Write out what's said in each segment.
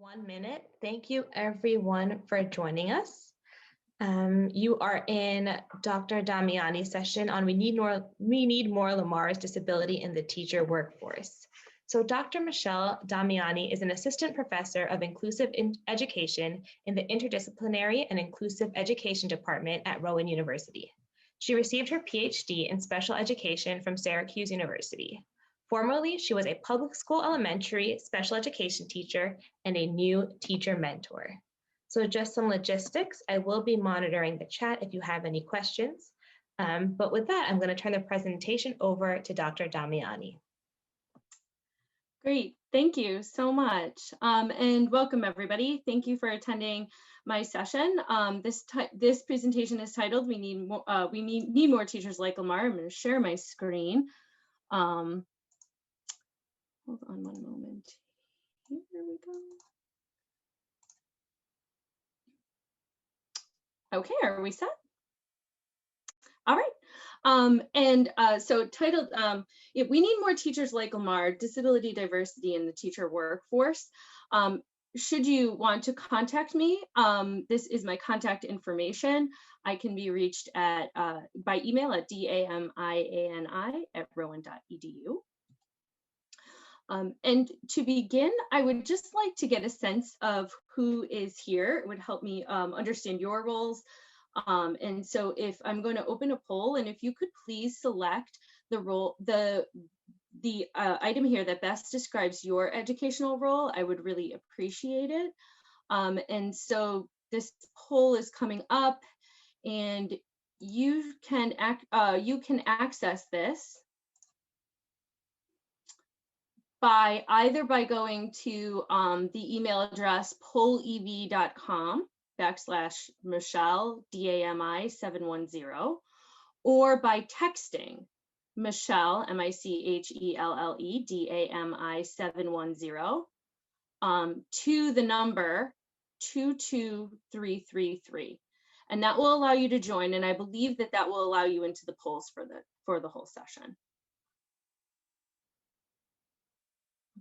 1 minute. Thank you everyone for joining us. You are in Dr. Damiani's session on we need more Lamars disability in the teacher workforce. So Dr. Michele Damiani is an assistant professor of inclusive education in the Interdisciplinary and Inclusive Education Department at Rowan University. She received her PhD in special education from Syracuse University. Formerly, she was a public school elementary special education teacher and a new teacher mentor. So just some logistics. I will be monitoring the chat if you have any questions. But with that, I'm going to turn the presentation over to Dr. Damiani. Great, thank you so much. And welcome everybody. Thank you for attending my session. This presentation is titled We Need More Teachers Like Lamar. I'm going to share my screen. Hold on one moment. Here we go. Okay, are we set? All right. So titled, We Need More Teachers Like Lamar, Disability Diversity in the Teacher Workforce. Should you want to contact me, this is my contact information. I can be reached at by email at damiani@rowan.edu. And to begin, I would just like to get a sense of who is here. It would help me understand your roles. And so if I'm going to open a poll, and if you could please select the role, the item here that best describes your educational role, I would really appreciate it. And so this poll is coming up, and you can access this by going to the email address pollev.com/Michele DAMI710, or by texting Michele MICHELLE DAMI710 to the number 22333, and that will allow you to join. And I believe that will allow you into the polls for the whole session.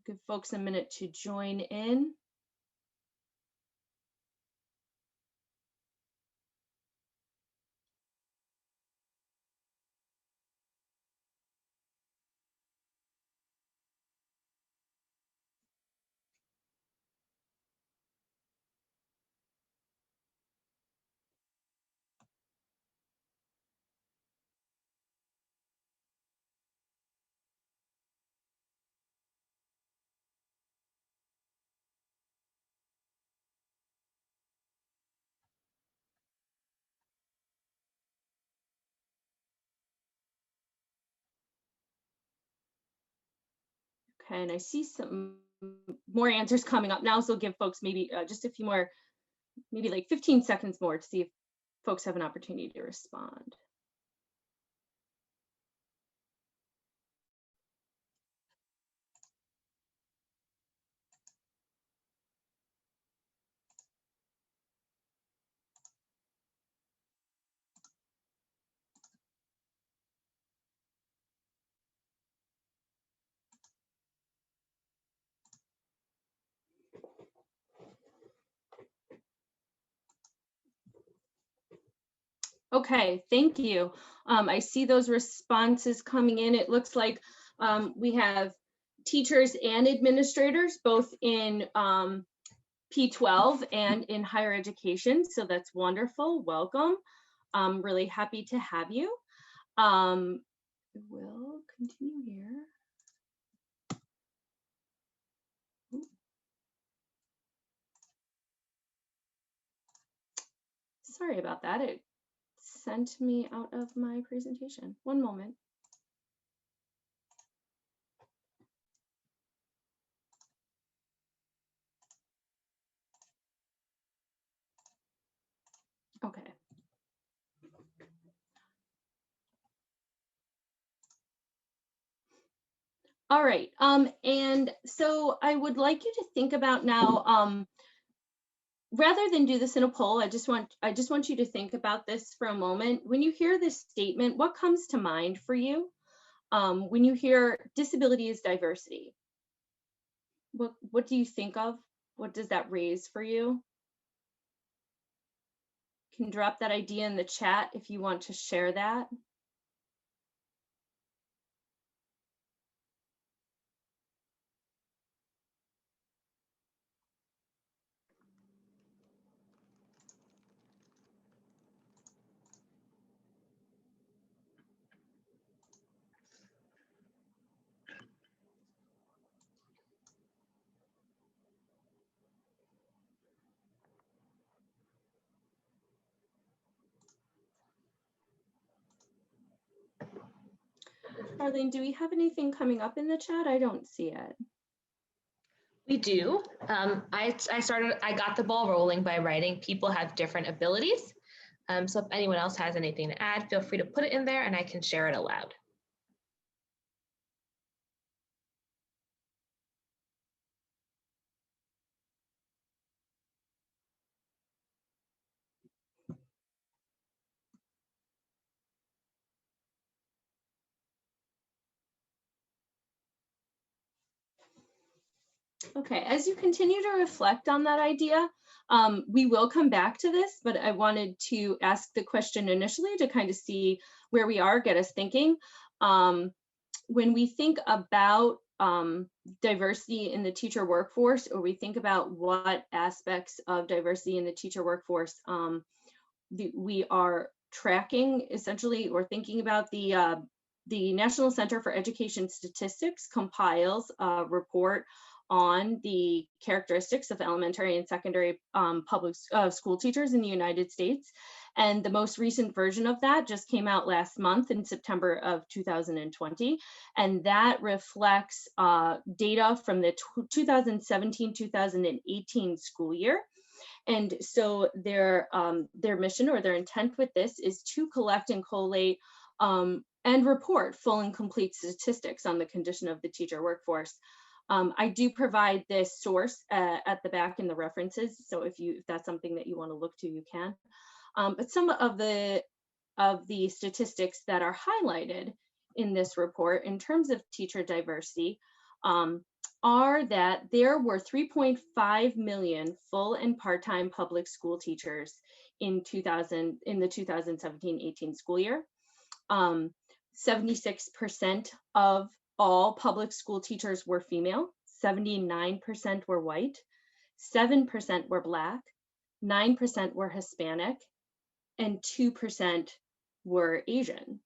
Give folks a minute to join in. Okay, and I see some more answers coming up now, so give folks maybe just a few more, maybe like 15 seconds more to see if folks have an opportunity to respond. Okay, thank you. I see those responses coming in. It looks like we have teachers and administrators, both in P12 and in higher education. So that's wonderful. Welcome. I'm really happy to have you. We'll continue here. Sorry about that. It sent me out of my presentation. One moment. Okay. All right. And so I would like you to think about now, rather than do this in a poll, I just want you to think about this for a moment. When you hear this statement, what comes to mind for you? When you hear disability is diversity, what do you think of? What does that raise for you? You can drop that idea in the chat if you want to share that. Arlene, do we have anything coming up in the chat? I don't see it. We do. I got the ball rolling by writing people have different abilities. So if anyone else has anything to add, feel free to put it in there and I can share it aloud. Okay, as you continue to reflect on that idea, we will come back to this, but I wanted to ask the question initially to kind of see where we are, get us thinking. When we think about diversity in the teacher workforce, or we think about what aspects of diversity in the teacher workforce we are tracking, essentially, or thinking about the National Center for Education Statistics compiles a report on the characteristics of elementary and secondary public school teachers in the United States. And the most recent version of that just came out last month in September of 2020. And that reflects data from the 2017-2018 school year. And so their mission or their intent with this is to collect and collate and report full and complete statistics on the condition of the teacher workforce. I do provide this source at the back in the references, so if that's something that you want to look to, you can. But some of the statistics that are highlighted in this report in terms of teacher diversity are that there were 3.5 million full and part-time public school teachers in the 2017-18 school year. 76% of all public school teachers were female, 79% were white, 7% were Black, 9% were Hispanic, and 2% were Asian.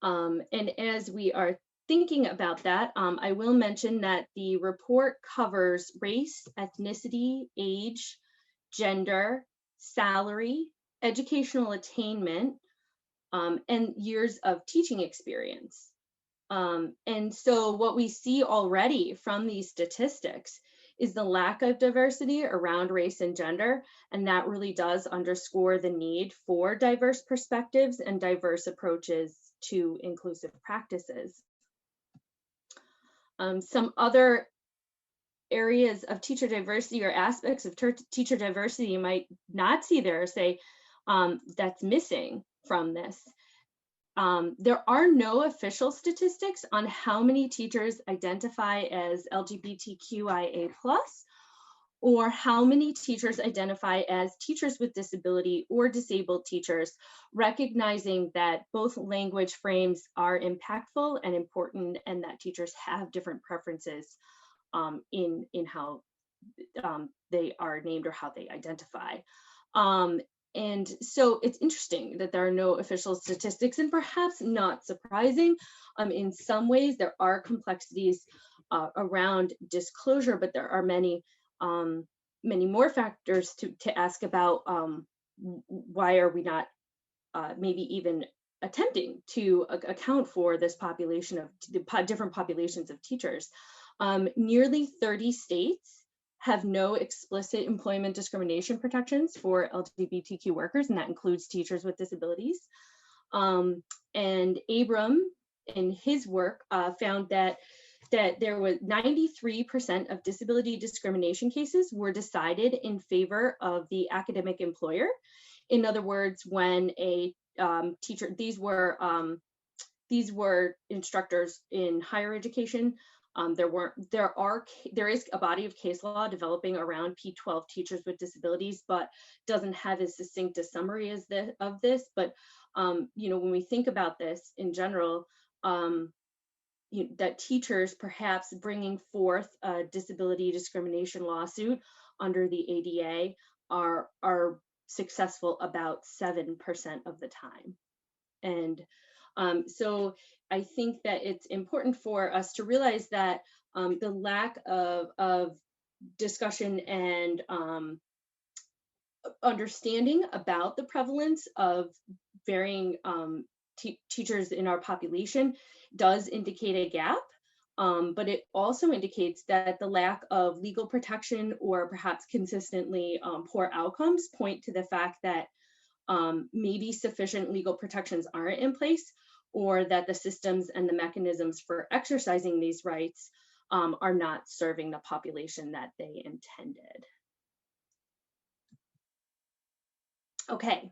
And as we are thinking about that, I will mention that the report covers race, ethnicity, age, gender, salary, educational attainment, and years of teaching experience. And so what we see already from these statistics is the lack of diversity around race and gender, and that really does underscore the need for diverse perspectives and diverse approaches to inclusive practices. Some other areas of teacher diversity or aspects of teacher diversity you might not see there, or say that's missing from this. There are no official statistics on how many teachers identify as LGBTQIA+, or how many teachers identify as teachers with disability or disabled teachers, recognizing that both language frames are impactful and important, and that teachers have different preferences in how they are named or how they identify. And so it's interesting that there are no official statistics, and perhaps not surprising. In some ways, there are complexities around disclosure, but there are many more factors to ask about why are we not maybe even attempting to account for this population of different populations of teachers. Nearly 30 states have no explicit employment discrimination protections for LGBTQ workers, and that includes teachers with disabilities. And Abram, in his work, found that there was 93% of disability discrimination cases were decided in favor of the academic employer. In other words, when a teacher, these were instructors in higher education, There is a body of case law developing around P12 teachers with disabilities, but doesn't have as succinct a summary as this. But when we think about this in general, that teachers perhaps bringing forth a disability discrimination lawsuit under the ADA are successful about 7% of the time. And so I think that it's important for us to realize that the lack of discussion and understanding about the prevalence of varying teachers in our population does indicate a gap, but it also indicates that the lack of legal protection or perhaps consistently poor outcomes point to the fact that maybe sufficient legal protections aren't in place, or that the systems and the mechanisms for exercising these rights are not serving the population that they intended. Okay,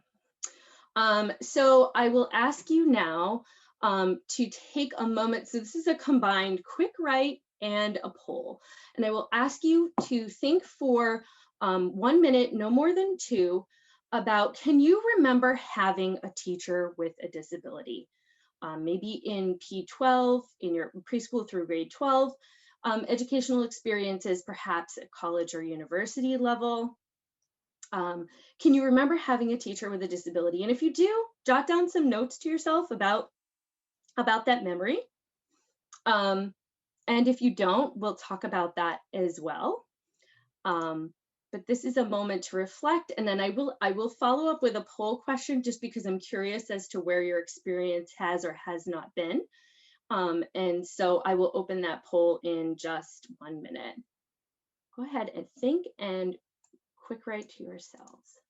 so I will ask you now to take a moment. So this is a combined quick write and a poll. And I will ask you to think for 1 minute, no more than 2, about, can you remember having a teacher with a disability? Maybe in P12, in your preschool through grade 12, educational experiences, perhaps at college or university level. Can you remember having a teacher with a disability? And if you do, jot down some notes to yourself about that memory. And if you don't, we'll talk about that as well. But this is a moment to reflect, and then I will follow up with a poll question, just because I'm curious as to where your experience has or has not been. And so I will open that poll in just 1 minute. Go ahead and think and quick write to yourselves.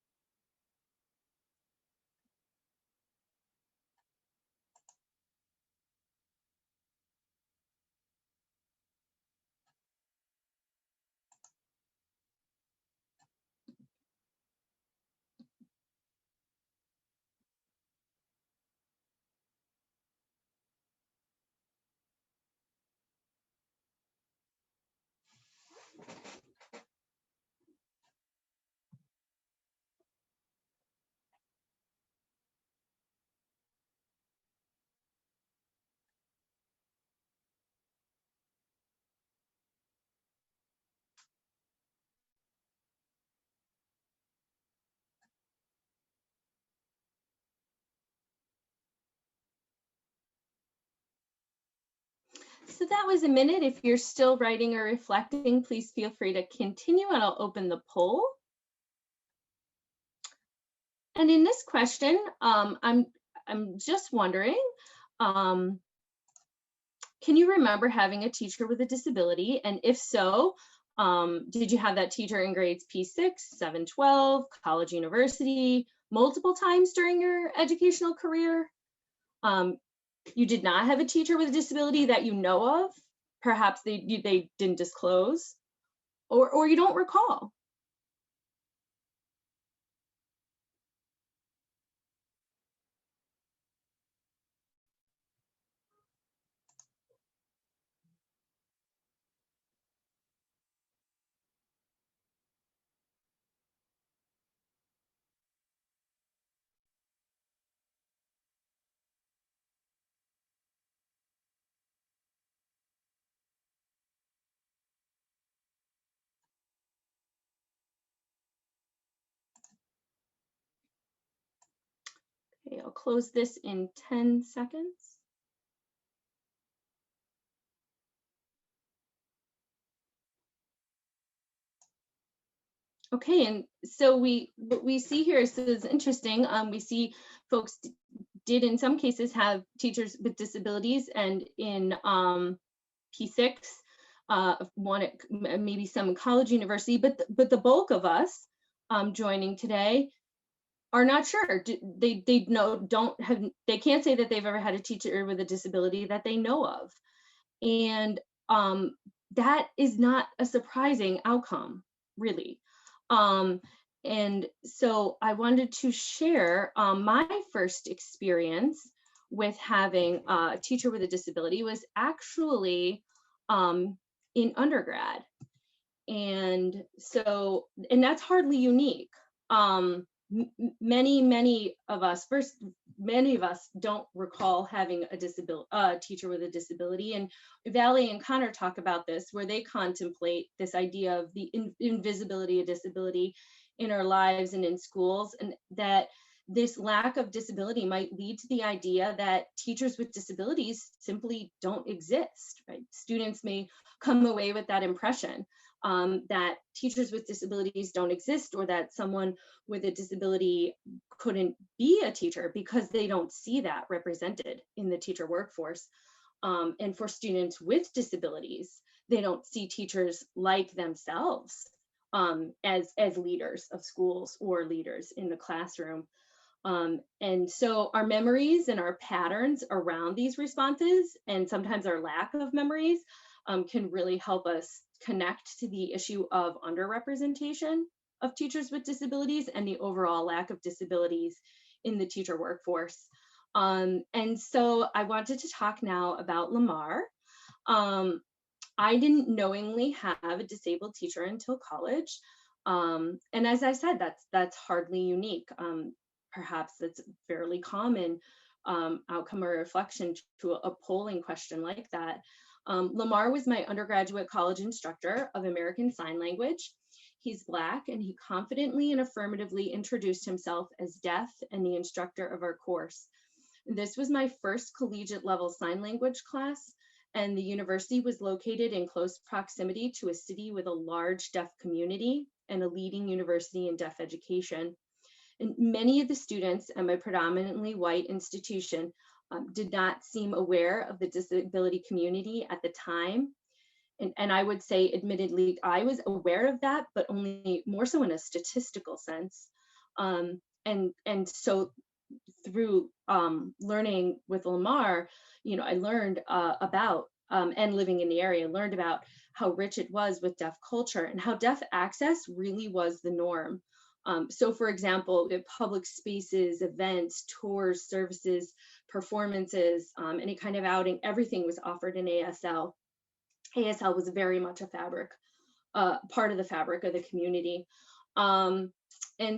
So that was a minute. If you're still writing or reflecting, please feel free to continue, and I'll open the poll. And in this question, I'm just wondering, can you remember having a teacher with a disability? And if so, did you have that teacher in grades P6, 7, 12, college, university, multiple times during your educational career? You did not have a teacher with a disability that you know of. Perhaps they didn't disclose, or you don't recall. Okay, I'll close this in 10 seconds. Okay, and so what we see here is interesting. We see folks did in some cases have teachers with disabilities, and in P6, one at maybe some college, university, but the bulk of us joining today are not sure. They can't say that they've ever had a teacher with a disability that they know of, and that is not a surprising outcome, really. And so I wanted to share my first experience with having a teacher with a disability was actually in undergrad. And so, and that's hardly unique. Many of us don't recall having a teacher with a disability. And Valley and Connor talk about this, where they contemplate this idea of the invisibility of disability in our lives and in schools, and that this lack of disability might lead to the idea that teachers with disabilities simply don't exist, right? Students may come away with that impression, that teachers with disabilities don't exist, or that someone with a disability couldn't be a teacher because they don't see that represented in the teacher workforce. And for students with disabilities, they don't see teachers like themselves as leaders of schools or leaders in the classroom. And so our memories and our patterns around these responses, and sometimes our lack of memories, can really help us connect to the issue of underrepresentation of teachers with disabilities and the overall lack of disabilities in the teacher workforce. And so I wanted to talk now about Lamar. I didn't knowingly have a disabled teacher until college. And as I said, that's hardly unique. Perhaps that's fairly common outcome or reflection to a polling question like that. Lamar was my undergraduate college instructor of American Sign Language. He's Black, and he confidently and affirmatively introduced himself as deaf and the instructor of our course. This was my first collegiate level sign language class, and the university was located in close proximity to a city with a large deaf community and a leading university in deaf education. And many of the students at my predominantly white institution did not seem aware of the disability community at the time. And I would say, admittedly, I was aware of that, but only more so in a statistical sense. And so through learning with Lamar, I learned about, and living in the area, learned about how rich it was with deaf culture and how deaf access really was the norm. So for example, public spaces, events, tours, services, performances, any kind of outing, everything was offered in ASL. ASL was very much a part of the fabric of the community. And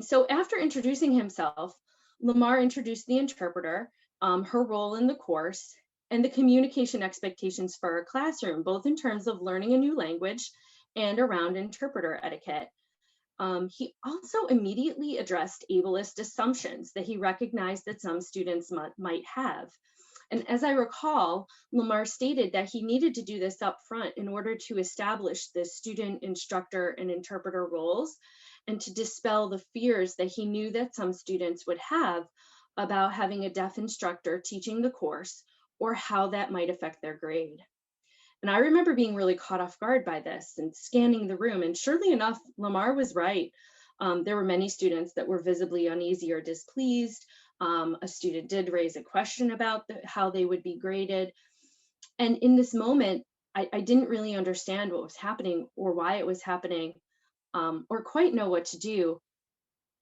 so after introducing himself, Lamar introduced the interpreter, her role in the course, and the communication expectations for our classroom, both in terms of learning a new language and around interpreter etiquette. He also immediately addressed ableist assumptions that he recognized that some students might have. And as I recall, Lamar stated that he needed to do this up front in order to establish the student, instructor, and interpreter roles, and to dispel the fears that he knew that some students would have about having a deaf instructor teaching the course, or how that might affect their grade. And I remember being really caught off guard by this and scanning the room. And surely enough, Lamar was right. There were many students that were visibly uneasy or displeased. A student did raise a question about how they would be graded. And in this moment, I didn't really understand what was happening or why it was happening, or quite know what to do.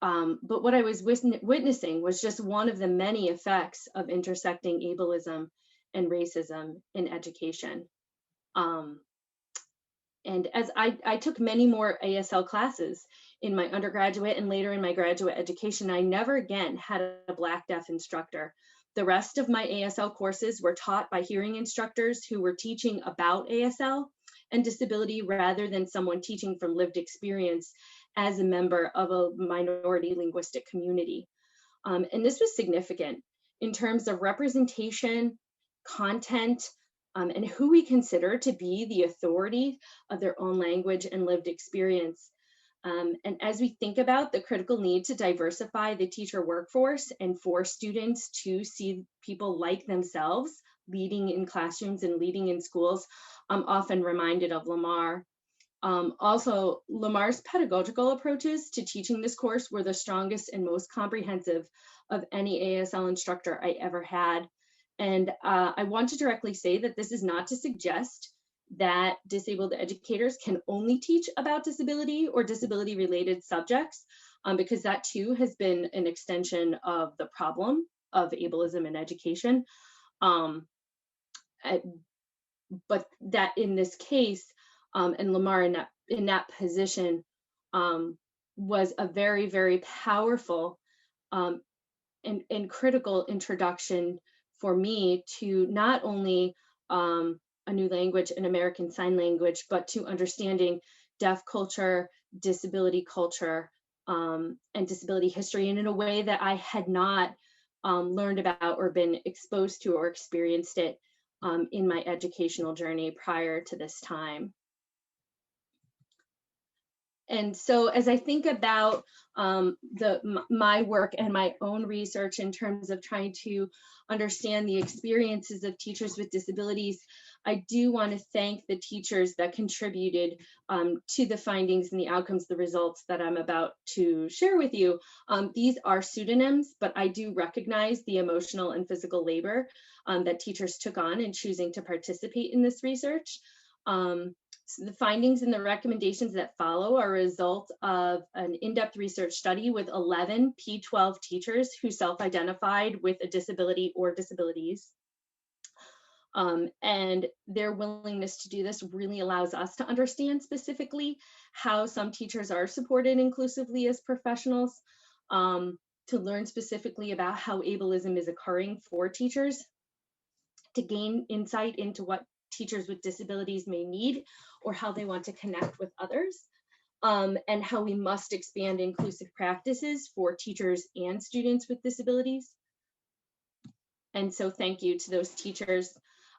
But what I was witnessing was just one of the many effects of intersecting ableism and racism in education. And as I took many more ASL classes in my undergraduate and later in my graduate education, I never again had a Black deaf instructor. The rest of my ASL courses were taught by hearing instructors who were teaching about ASL and disability rather than someone teaching from lived experience as a member of a minority linguistic community. And this was significant in terms of representation, content, and who we consider to be the authority of their own language and lived experience. And as we think about the critical need to diversify the teacher workforce and for students to see people like themselves leading in classrooms and leading in schools, I'm often reminded of Lamar. Also, Lamar's pedagogical approaches to teaching this course were the strongest and most comprehensive of any ASL instructor I ever had. And I want to directly say that this is not to suggest that disabled educators can only teach about disability or disability related subjects, because that too has been an extension of the problem of ableism in education. but that in this case, and Lamar in that position, was a very, very powerful um, and critical introduction for me to not only a new language and American Sign Language, but to understanding deaf culture, disability culture, and disability history, and in a way that I had not learned about or been exposed to or experienced it in my educational journey prior to this time. And so as I think about my work and my own research in terms of trying to understand the experiences of teachers with disabilities, I do want to thank the teachers that contributed to the findings and the outcomes, the results that I'm about to share with you. These are pseudonyms, but I do recognize the emotional and physical labor that teachers took on in choosing to participate in this research. So the findings and the recommendations that follow are a result of an in-depth research study with 11 P12 teachers who self-identified with a disability or disabilities. And their willingness to do this really allows us to understand specifically how some teachers are supported inclusively as professionals, to learn specifically about how ableism is occurring for teachers, to gain insight into what teachers with disabilities may need or how they want to connect with others, and how we must expand inclusive practices for teachers and students with disabilities. And so thank you to those teachers.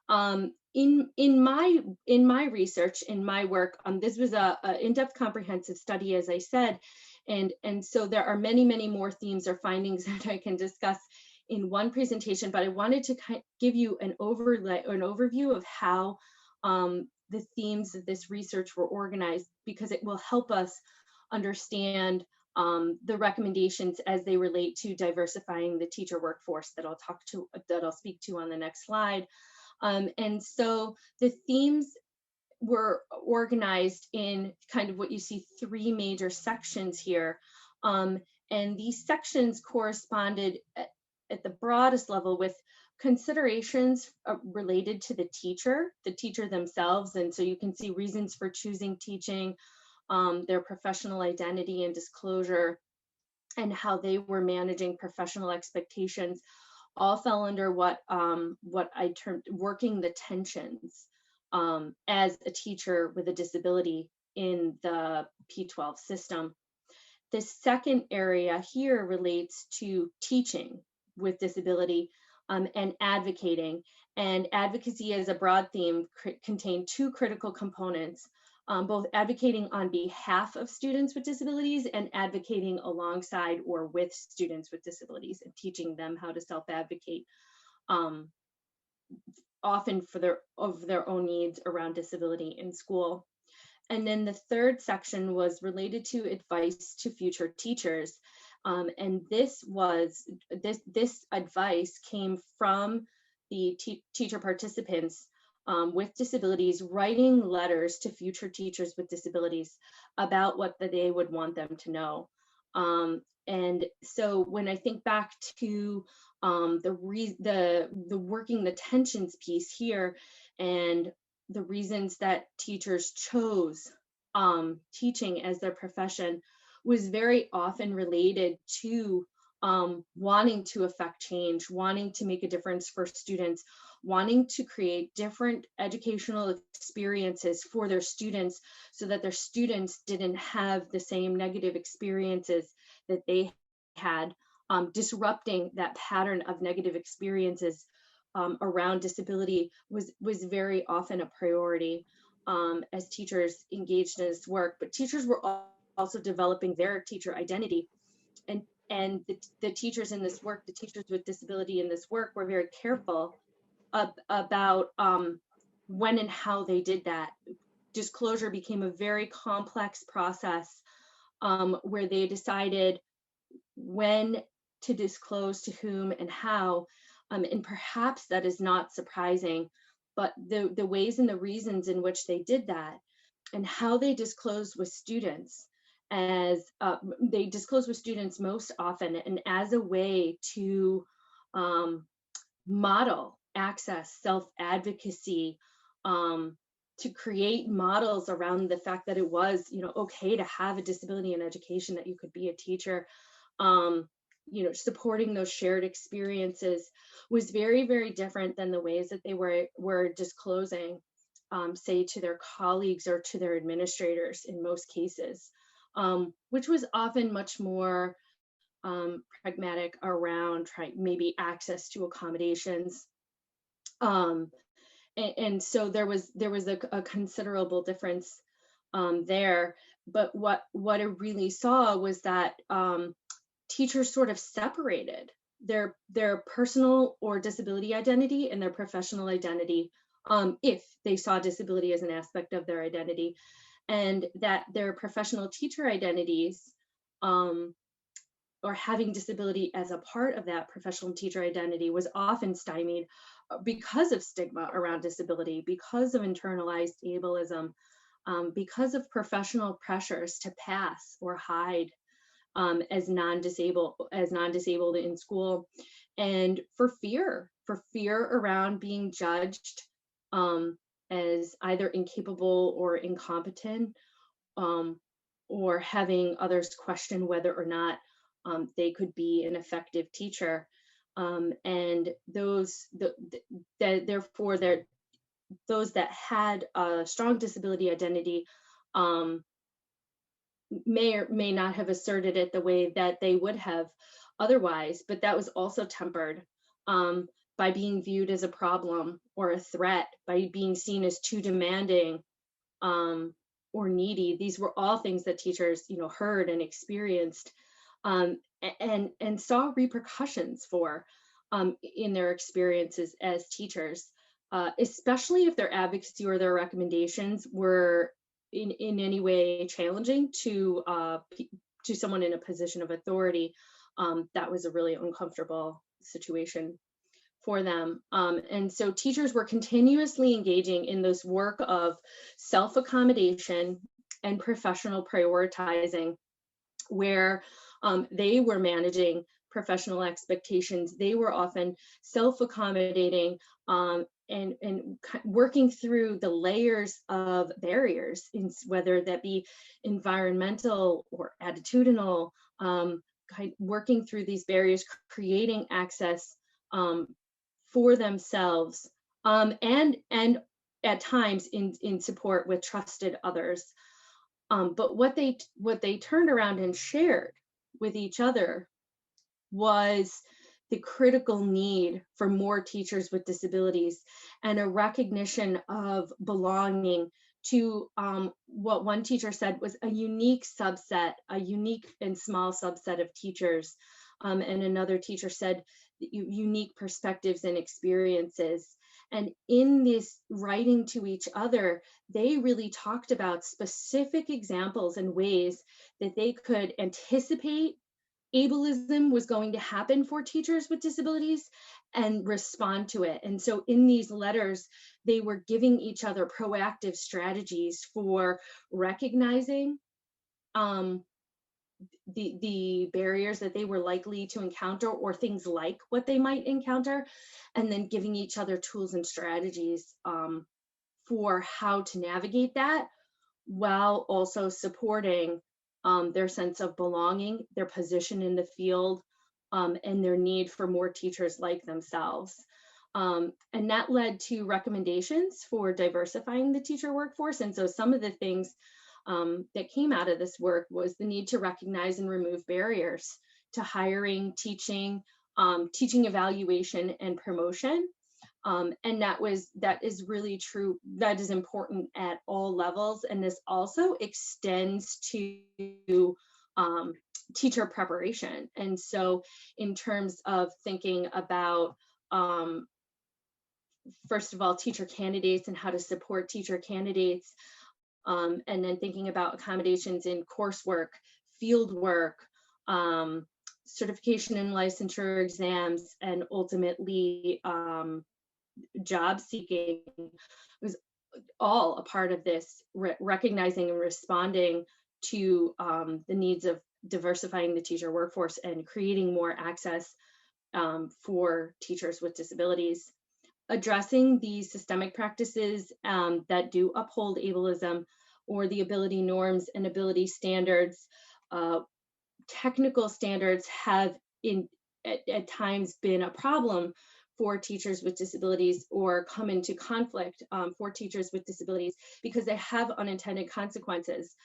In my research, in my work, this was a in-depth comprehensive study, as I said, and so there are many, many more themes or findings that I can discuss in one presentation, but I wanted to give you an overview of how the themes of this research were organized, because it will help us understand the recommendations as they relate to diversifying the teacher workforce that I'll speak to on the next slide. And so the themes were organized in kind of what you see 3 major sections here. And these sections corresponded at the broadest level with considerations related to the teacher themselves. And so you can see reasons for choosing teaching, their professional identity and disclosure, and how they were managing professional expectations, all fell under what I termed working the tensions as a teacher with a disability in the P12 system. The second area here relates to teaching with disability and advocating. And advocacy as a broad theme contained 2 critical components, both advocating on behalf of students with disabilities and advocating alongside or with students with disabilities and teaching them how to self-advocate, often for their own needs around disability in school. And then the third section was related to advice to future teachers. And this advice came from the teacher participants with disabilities writing letters to future teachers with disabilities about what they would want them to know. And so when I think back to the working the tensions piece here, and the reasons that teachers chose teaching as their profession, was very often related to wanting to affect change, wanting to make a difference for students, wanting to create different educational experiences for their students so that their students didn't have the same negative experiences that they had, disrupting that pattern of negative experiences around disability was very often a priority as teachers engaged in this work. But teachers were also developing their teacher identity, and the teachers in this work, the teachers with disability in this work, were very careful about when and how they did that. Disclosure became a very complex process where they decided when to disclose to whom and how. And perhaps that is not surprising, but the ways and the reasons in which they did that and how they disclosed with students, as they disclose with students most often, and as a way to model access, self-advocacy, to create models around the fact that it was, okay to have a disability in education, that you could be a teacher. Supporting those shared experiences was very, very different than the ways that they were disclosing, say, to their colleagues or to their administrators in most cases, which was often much more pragmatic around maybe access to accommodations. And so there was a considerable difference there. But what I really saw was that teachers sort of separated their personal or disability identity and their professional identity, if they saw disability as an aspect of their identity, and that their professional teacher identities, or having disability as a part of that professional teacher identity, was often stymied because of stigma around disability, because of internalized ableism, because of professional pressures to pass or hide as non-disabled in school, and for fear around being judged as either incapable or incompetent, or having others question whether or not they could be an effective teacher. And therefore, those that had a strong disability identity may or may not have asserted it the way that they would have otherwise, but that was also tempered by being viewed as a problem or a threat, by being seen as too demanding or needy. These were all things that teachers, heard and experienced, and saw repercussions for in their experiences as teachers, especially if their advocacy or their recommendations were in any way challenging to someone in a position of authority. That was a really uncomfortable situation for them. And so teachers were continuously engaging in this work of self-accommodation and professional prioritizing, where they were managing professional expectations. They were often self-accommodating and working through the layers of barriers, whether that be environmental or attitudinal, working through these barriers, creating access for themselves, and at times in support with trusted others. But what they turned around and shared with each other was the critical need for more teachers with disabilities, and a recognition of belonging to what one teacher said was a unique and small subset of teachers. And another teacher said unique perspectives and experiences. And in this writing to each other, they really talked about specific examples and ways that they could anticipate ableism was going to happen for teachers with disabilities and respond to it. And so in these letters, they were giving each other proactive strategies for recognizing the barriers that they were likely to encounter, or things like what they might encounter, and then giving each other tools and strategies for how to navigate that, while also supporting their sense of belonging, their position in the field, and their need for more teachers like themselves. And that led to recommendations for diversifying the teacher workforce. And so some of the things that came out of this work was the need to recognize and remove barriers to hiring, teaching, teaching evaluation, and promotion. And that is really true. That is important at all levels. And this also extends to teacher preparation. And so in terms of thinking about, first of all, teacher candidates and how to support teacher candidates, and then thinking about accommodations in coursework, field work, certification and licensure exams, and ultimately job seeking, was all a part of this, recognizing and responding to the needs of diversifying the teacher workforce and creating more access for teachers with disabilities. addressing these systemic practices that do uphold ableism or the ability norms and ability standards. Technical standards have at times been a problem for teachers with disabilities, or come into conflict for teachers with disabilities, because they have unintended consequences,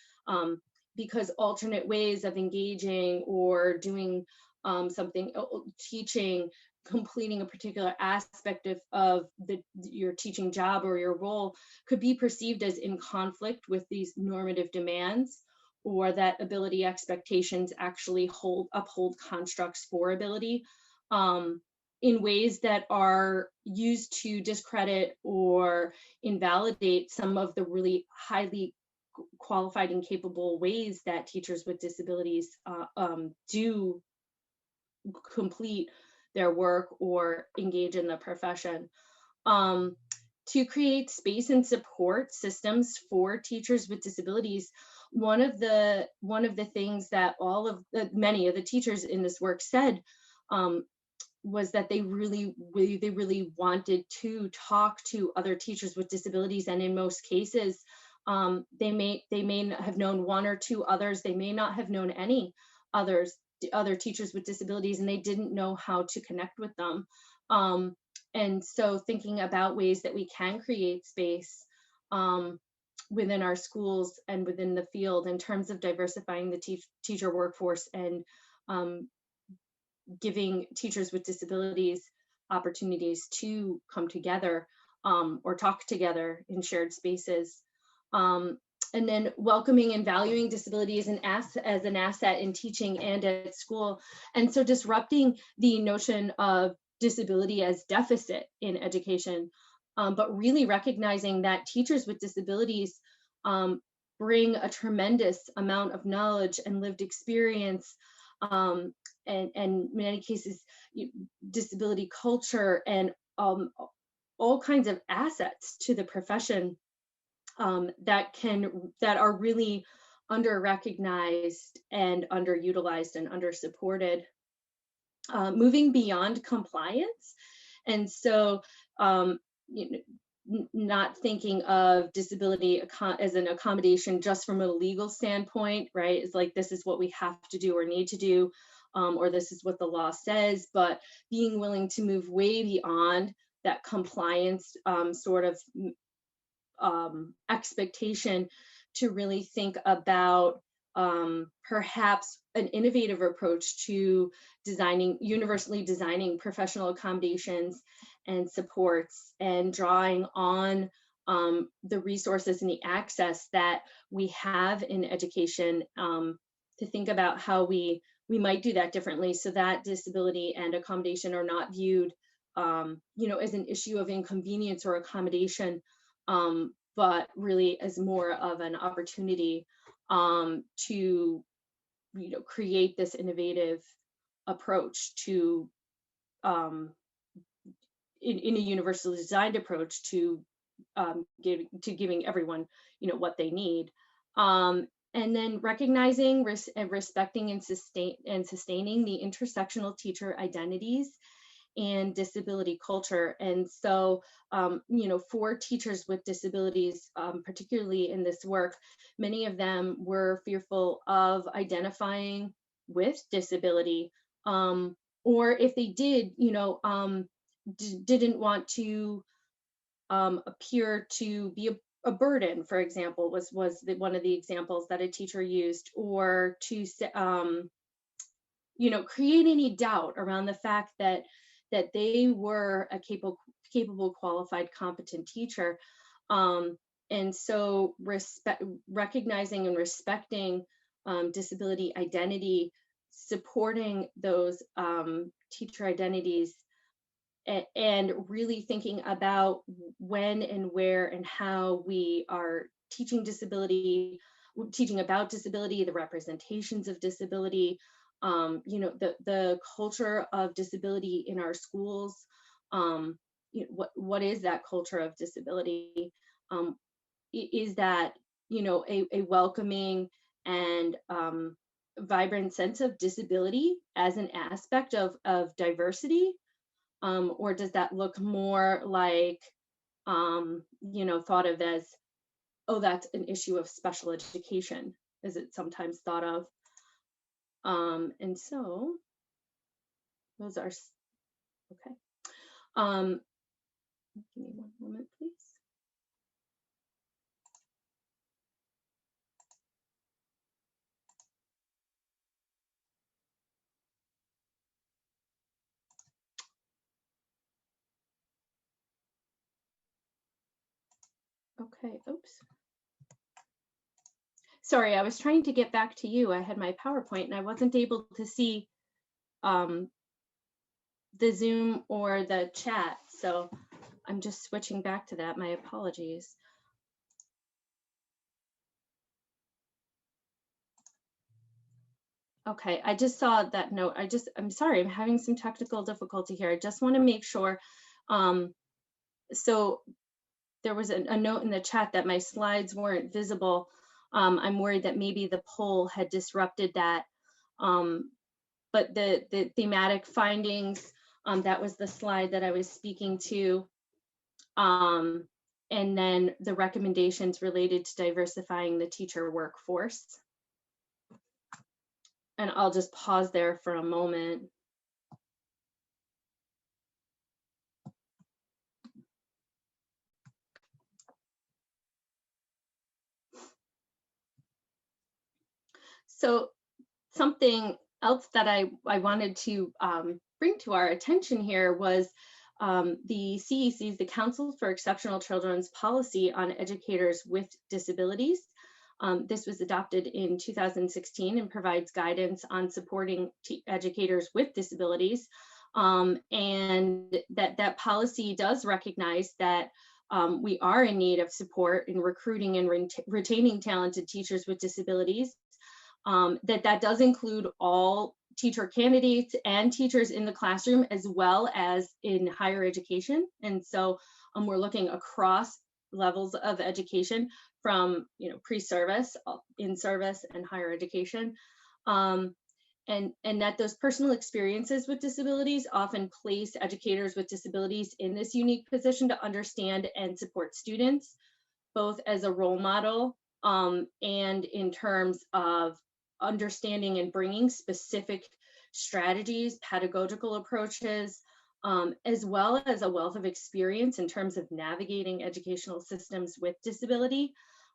because alternate ways of engaging or doing something, teaching, completing a particular aspect of your teaching job or your role could be perceived as in conflict with these normative demands, or that ability expectations actually uphold constructs for ability in ways that are used to discredit or invalidate some of the really highly qualified and capable ways that teachers with disabilities do complete their work or engage in the profession. To create space and support systems for teachers with disabilities, one of the things that many of the teachers in this work said was that they really wanted to talk to other teachers with disabilities, and in most cases, they may have known one or two others. They may not have known any other teachers with disabilities, and they didn't know how to connect with them. And so thinking about ways that we can create space within our schools and within the field in terms of diversifying the teacher workforce, and giving teachers with disabilities opportunities to come together or talk together in shared spaces. And then welcoming and valuing disability as an asset in teaching and at school. And so disrupting the notion of disability as deficit in education, but really recognizing that teachers with disabilities bring a tremendous amount of knowledge and lived experience, and in many cases, disability culture, and all kinds of assets to the profession that are really under recognized and underutilized and under supported. Moving beyond compliance, and so not thinking of disability as an accommodation just from a legal standpoint, right? It's like, this is what we have to do or need to do, or this is what the law says, but being willing to move way beyond that compliance sort of expectation to really think about perhaps an innovative approach to universally designing professional accommodations and supports, and drawing on the resources and the access that we have in education, to think about how we might do that differently, so that disability and accommodation are not viewed as an issue of inconvenience or accommodation, but really as more of an opportunity to create this innovative approach to in a universally designed approach to giving everyone what they need, and then recognizing, respecting, and sustaining the intersectional teacher identities and disability culture. And so for teachers with disabilities, particularly in this work, many of them were fearful of identifying with disability, or if they did, didn't want to appear to be a burden, for example, was one of the examples that a teacher used, or to create any doubt around the fact that they were a capable, qualified, competent teacher. And so recognizing and respecting disability identity, supporting those teacher identities, and really thinking about when and where and how we are teaching about disability, the representations of disability, the culture of disability in our schools. What is that culture of disability? Is that a welcoming and vibrant sense of disability as an aspect of diversity, Or does that look more like, thought of as, oh, that's an issue of special education, as it's sometimes thought of. And so those are, okay. Give me one moment, please. Okay, oops. Sorry, I was trying to get back to you. I had my PowerPoint and I wasn't able to see the Zoom or the chat. So I'm just switching back to that. My apologies. Okay, I just saw that note. I'm sorry, I'm having some technical difficulty here. I just want to make sure. So there was a note in the chat that my slides weren't visible. I'm worried that maybe the poll had disrupted that. But the thematic findings, that was the slide that I was speaking to. And then the recommendations related to diversifying the teacher workforce. And I'll just pause there for a moment. So something else that I wanted to bring to our attention here was the CEC's, the Council for Exceptional Children's policy on educators with disabilities. This was adopted in 2016 and provides guidance on supporting educators with disabilities. And that policy does recognize that we are in need of support in recruiting and retaining talented teachers with disabilities. That does include all teacher candidates and teachers in the classroom, as well as in higher education. And so we're looking across levels of education from pre-service, in-service, and higher education. And that those personal experiences with disabilities often place educators with disabilities in this unique position to understand and support students, both as a role model and in terms of understanding and bringing specific strategies, pedagogical approaches, as well as a wealth of experience in terms of navigating educational systems with disability.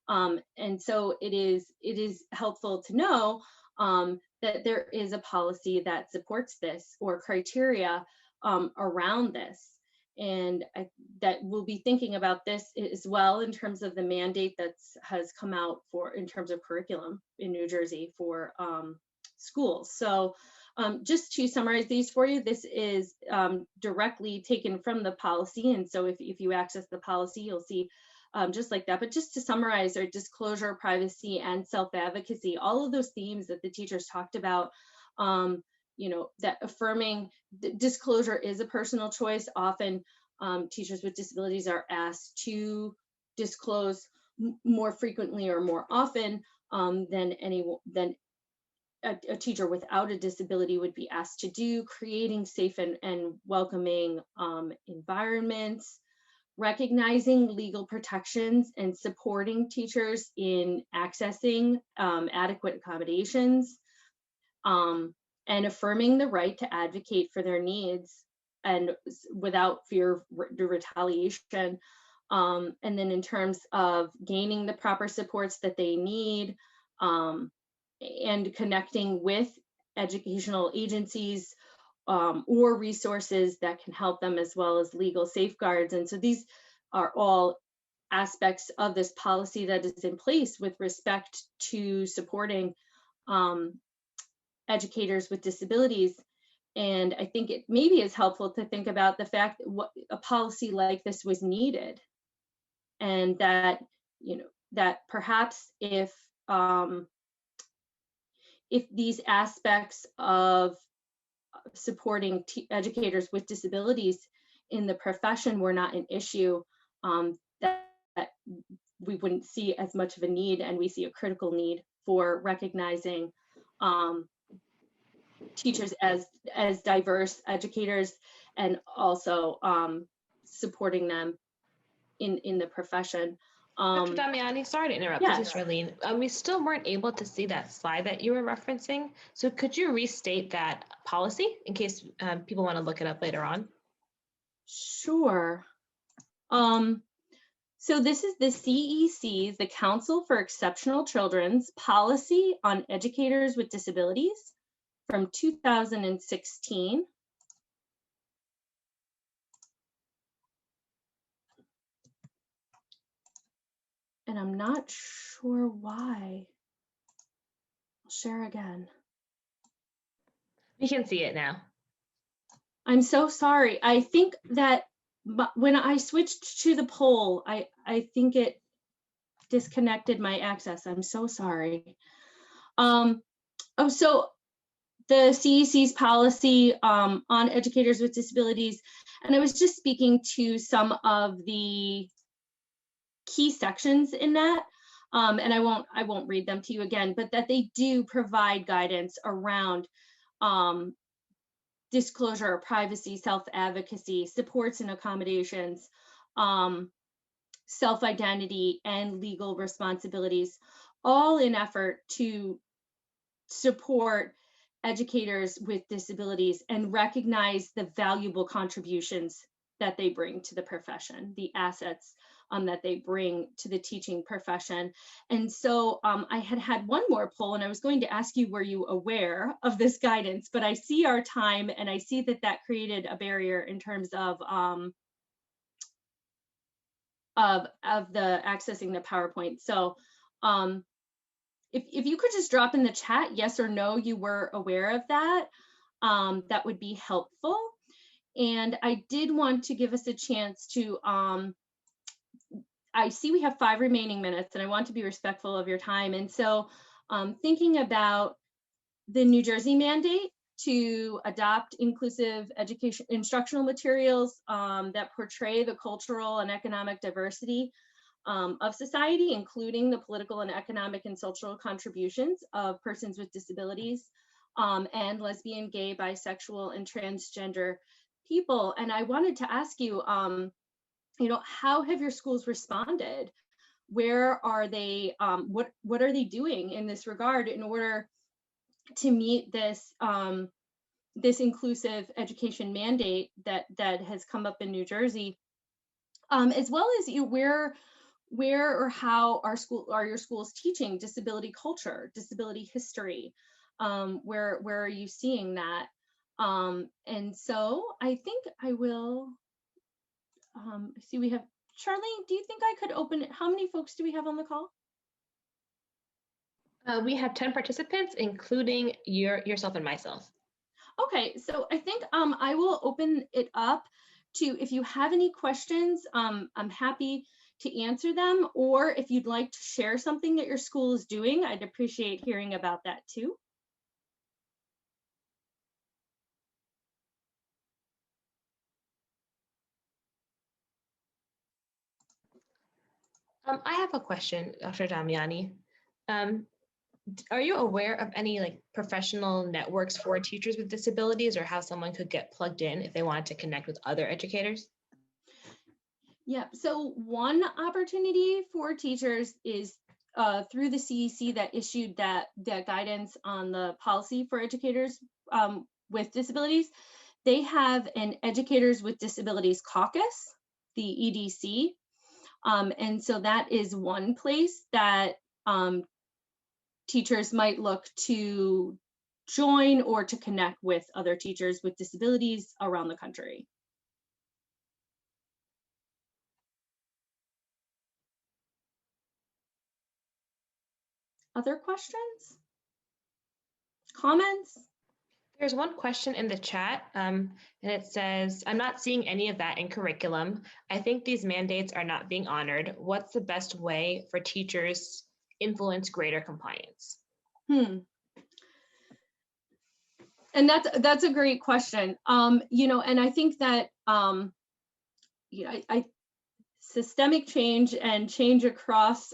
And so it is helpful to know that there is a policy that supports this, or criteria around this. And that we'll be thinking about this as well in terms of the mandate that has come out in terms of curriculum in New Jersey for schools. So just to summarize these for you, this is directly taken from the policy. And so if you access the policy, you'll see just like that. But just to summarize, our disclosure, privacy, and self-advocacy, all of those themes that the teachers talked about, that affirming disclosure is a personal choice. Often teachers with disabilities are asked to disclose more frequently or more often than a teacher without a disability would be asked to do, creating safe and welcoming environments, recognizing legal protections and supporting teachers in accessing adequate accommodations, and affirming the right to advocate for their needs and without fear of retaliation. And then in terms of gaining the proper supports that they need, and connecting with educational agencies or resources that can help them, as well as legal safeguards. And so these are all aspects of this policy that is in place with respect to supporting educators with disabilities. And I think it maybe is helpful to think about the fact that a policy like this was needed, and that that perhaps if these aspects of supporting educators with disabilities in the profession were not an issue, that we wouldn't see as much of a need, and we see a critical need for recognizing teachers as diverse educators and also supporting them in the profession. Dr. Damiani, sorry to interrupt. Yes. This is Charlene. We still weren't able to see that slide that you were referencing. So could you restate that policy in case people want to look it up later on? Sure. So this is the CEC's, the Council for Exceptional Children's Policy on Educators with Disabilities from 2016. And I'm not sure why. I'll share again. We can see it now. I'm so sorry. I think that when I switched to the poll, I think it disconnected my access. I'm so sorry. So the CEC's policy on educators with disabilities, and I was just speaking to some of the key sections in that, and I won't read them to you again, but that they do provide guidance around disclosure, privacy, self-advocacy, supports and accommodations, self-identity, and legal responsibilities, all in effort to support educators with disabilities and recognize the valuable contributions that they bring to the profession, the assets that they bring to the teaching profession. And so I had one more poll, and I was going to ask you, were you aware of this guidance? But I see our time, and I see that that created a barrier in terms of the accessing the PowerPoint. So if you could just drop in the chat, yes or no, you were aware of that, that would be helpful. And I did want to give us a chance to, I see we have 5 remaining minutes, and I want to be respectful of your time. And so thinking about the New Jersey mandate to adopt inclusive education instructional materials that portray the cultural and economic diversity of society, including the political and economic and social contributions of persons with disabilities and lesbian, gay, bisexual, and transgender people. And I wanted to ask you, how have your schools responded? Where are they? What are they doing in this regard in order to meet this this inclusive education mandate that has come up in New Jersey, as well as where or how are your schools teaching disability culture, disability history? Where are you seeing that? And so I think I will see we have Charlene. Do you think I could open it? How many folks do we have on the call? We have 10 participants, including yourself and myself. Okay, so I think I will open it up to, if you have any questions, I'm happy to answer them, or if you'd like to share something that your school is doing, I'd appreciate hearing about that too. I have a question, Dr. Damiani. Are you aware of any professional networks for teachers with disabilities, or how someone could get plugged in if they wanted to connect with other educators? Yeah, so one opportunity for teachers is through the CEC that issued that guidance on the policy for educators with disabilities. They have an Educators with Disabilities Caucus, the EDC. And so that is one place that teachers might look to join or to connect with other teachers with disabilities around the country. Other questions? Comments? There's one question in the chat, and it says, I'm not seeing any of that in curriculum. I think these mandates are not being honored. What's the best way for teachers influence greater compliance? And that's a great question. And I think that systemic change and change across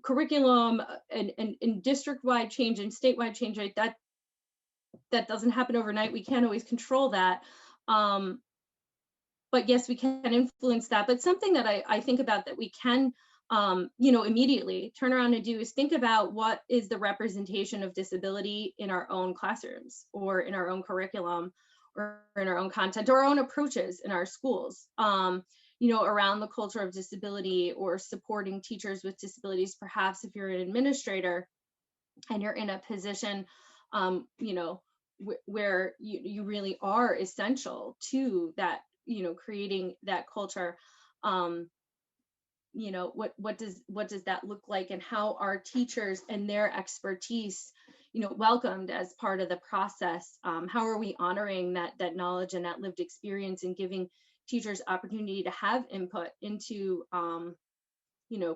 curriculum and district-wide change and statewide change, right? That doesn't happen overnight. We can't always control that. But yes, we can influence that. But something that I think about that we can, immediately turn around and do is think about what is the representation of disability in our own classrooms or in our own curriculum or in our own content or our own approaches in our schools, around the culture of disability or supporting teachers with disabilities. Perhaps if you're an administrator and you're in a position, where you really are essential to that, creating that culture. What does that look like, and how are teachers and their expertise, welcomed as part of the process? How are we honoring that knowledge and that lived experience, and giving teachers opportunity to have input into,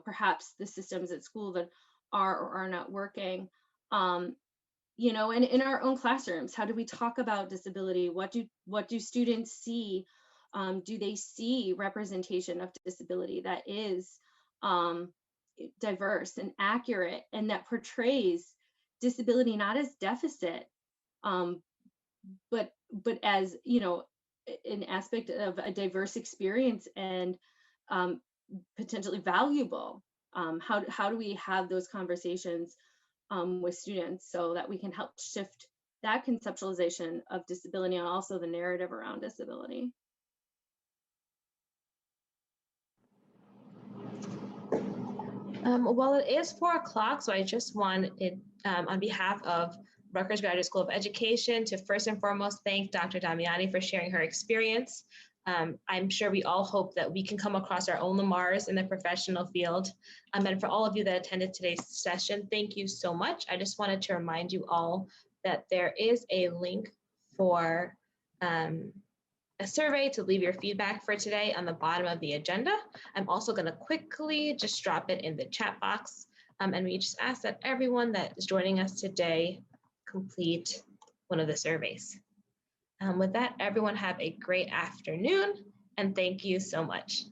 perhaps the systems at school that are or are not working? And in our own classrooms, how do we talk about disability? What do students see? Do they see representation of disability that is diverse and accurate, and that portrays disability not as deficit, but as, an aspect of a diverse experience, and potentially valuable? How do we have those conversations with students so that we can help shift that conceptualization of disability, and also the narrative around disability? Well, it is 4 o'clock, so I just wanted, on behalf of Rutgers Graduate School of Education, to first and foremost thank Dr. Damiani for sharing her experience. I'm sure we all hope that we can come across our own Lamars in the professional field. And for all of you that attended today's session, thank you so much. I just wanted to remind you all that there is a link for a survey to leave your feedback for today on the bottom of the agenda. I'm also going to quickly just drop it in the chat box. And we just ask that everyone that is joining us today complete one of the surveys. With that, everyone have a great afternoon, and thank you so much.